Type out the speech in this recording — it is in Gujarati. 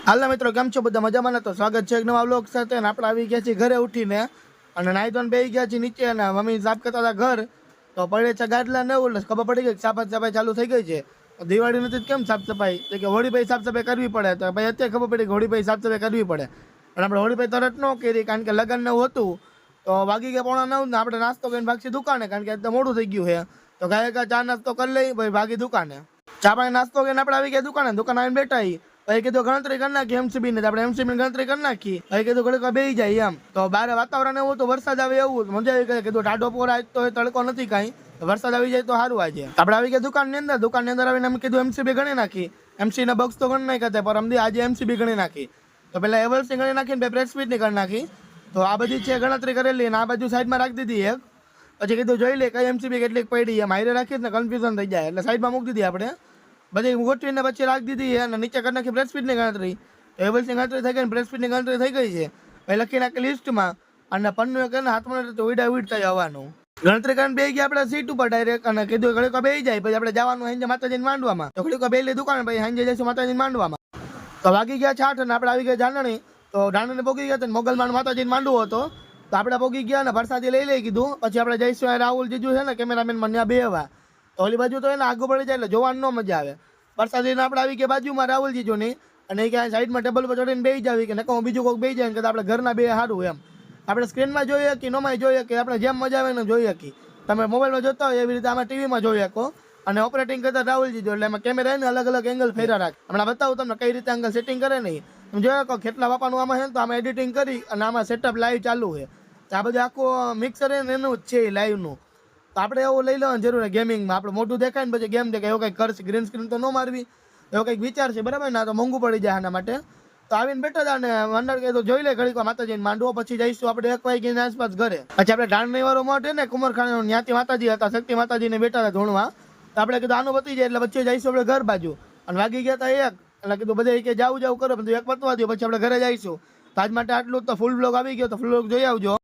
હાલના મિત્રો કેમ છો બધા મજામાં? તો સ્વાગત છે એક નવા વ્લોગ સાથે. અને આપણે આવી ગયા છીએ ઘરે ઉઠીને અને નાઈ ધોઈને બેસી ગયા છીએ નીચે. અને મમ્મી સાફ કરતા હતા ઘર, તો પડે છે ગાડલા ને એવું, એટલે ખબર પડી ગઈ સાફ સફાઈ ચાલુ થઈ ગઈ છે. દિવાળી નથી કેમ સાફ સફાઈ, તો કે હોળીભાઈ સાફ સફાઈ કરવી પડે. તો ભાઈ અત્યારે ખબર પડી કે હોળીભાઈ સાફ સફાઈ કરવી પડે, પણ આપણે હોળીભાઈ તરત ન કરી, કારણ કે લગ્ન ને એવું હતું. તો વાગી ગયા 9:45 ને આપણે નાસ્તો કરીને ભાગી દુકાને, કારણ કે એકદમ મોડું થઈ ગયું છે. તો ગાયકા ચા નાસ્તો કરી લઈ ભાઈ, ભાગી દુકાને. ચા પાણી નાસ્તો કરીને આપણે આવી ગયા દુકાને. દુકાન આવીને બેઠા ભાઈ કીધું ગણતરી કરી નાખી એમસીબી ને, આપણે એમસીબી ની ગણતરી કરી નાખી. ભાઈ કીધું ઘડીક બેસી જાય એમ. તો બહાર વાતાવરણ એવું તો વરસાદ આવે એવું મજા આવી ગઈ. કીધું ટાઢો પોર આજ તો તડકો નથી કાંઈ, વરસાદ આવી જાય તો સારું. આજે આપણે આવી ગયા દુકાનની અંદર આવીને અમે કીધું એમસીબી ગણી નાખી. એમસી ના બોક્સ તો ગણી નાખ્યા હતા, પણ અમને આજે એમસીબી ગણી નાખી. તો પેલા એવલ્સની ગણી નાખીને પ્રેસ સ્પીડ ની ગણી નાખી. તો આ બધી છે ગણતરી કરેલી, અને આ બાજુ સાઈડમાં રાખી દીધી એક. પછી કીધું જોઈ લે કઈ એમસીબી કેટલીક પડી એમ, હાઈરે રાખી ને કન્ફ્યુઝન થઈ જાય, એટલે સાઈડમાં મૂકી દીધી આપણે. બધી ગોઠવીને પછી રાખી દીધી અને નીચે કરી નાખી પ્રેસ સ્પીડની ગણતરી. એવલ્સની ગણતરી થઈ ગઈ, પ્રેસ સ્પીડની ગણતરી થઈ ગઈ છે. પછી લખી નાખી લિસ્ટમાં, અને પન્નું કરીને હાથમાં તો ઉડા ઉડ થઈ આવવાનું. ગણતરી કરીને બે ગયા આપણે સીટ ઉપર ડાયરેક્ટ, અને કીધું ઘડીકો બેસી જાય. પછી આપણે જવાનું સાંજે માતાજીને માંડવામાં. તો ઘડીકો બેલી દુકાન, પછી સાંજે જઈશું માતાજીને માંડવામાં. તો વાગી ગયા 8 અને આપણે આવી ગયા જાનણી. તો જાનણી પોગી ગયા, મોગલમાં માતાજીને માંડવો હતો. તો આપણે પોગી ગયા અને વરસાદી લઈ કીધું. પછી આપણે જઈશું રાહુલ જીજુ છે ને કેમેરામેન મને ત્યાં બેહવા. તો ઓલી બાજુ તો એને આગળ પડી જાય એટલે જોવાનું ન મજા આવે. વરસાદીને આપણે આવી ગયા બાજુમાં રાહુલ જીજુની, અને ક્યાંય સાઈડમાં ટેબલ પર ચડીને બેસી જાવી, કે નકો બીજું કોઈક બેસી જાય કે આપણે ઘરના બે સારું એમ. આપણે સ્ક્રીનમાં જોઈએ કે નોમાં જોઈએ કે આપણે જેમ મજા આવે ને જોઈએ કે તમે મોબાઈલમાં જોતા હોય એવી રીતે અમે ટીવીમાં જોઈ શકો. અને ઓપરેટિંગ કરતા રાહુલ જીજુ, એટલે એમાં કેમેરા એને અલગ અલગ એંગલ ફેરા રાખે. હમણાં બતાવું તમને કઈ રીતે એંગલ સેટિંગ કરે નહીં. તમે જોયો કહો કેટલા બાપાનું આમાં છે ને, તો આમાં એડિટિંગ કરી અને આમાં સેટઅપ લાઈવ ચાલુ છે. તો આ બધું આખું મિક્સર એનું જ છે લાઈવનું. તો આપણે એવું લઈ લેવાની જરૂર છે ગેમિંગમાં. આપણે મોટું દેખાય ને પછી ગેમ દેખાય એવું કંઈક કરશે, ગ્રીન સ્ક્રીન તો ન મારવી, એવો કંઈક વિચાર છે બરાબર ને, તો મોંઘું પડી જાય આના માટે. તો આવીને બેઠા હતા ને અંદર કે તો જોઈ લે ઘડીક માતાજીને માંડવો. પછી જઈશું આપણે 1 વાગ્યાની આસપાસ ઘરે. પછી આપણે ઢાંડણી વાળો મોટ ને કુમારખાનો ન્યાથી માતાજી હતા, શક્તિ માતાજીને બેઠા હતા ધોણવા. તો આપણે કીધું આનું પતી જાય એટલે વચ્ચે જઈશું આપણે ઘર બાજુ. અને વાગી ગયા હતા 1, એટલે કીધું બધા કે જાવું કરો, બધું 1 પતવા દો પછી આપણે ઘરે જઈશું. તો આજ માટે આટલું. તો ફૂલ બ્લોગ આવી ગયો, તો ફૂલ બ્લોગ જોઈ આવજો.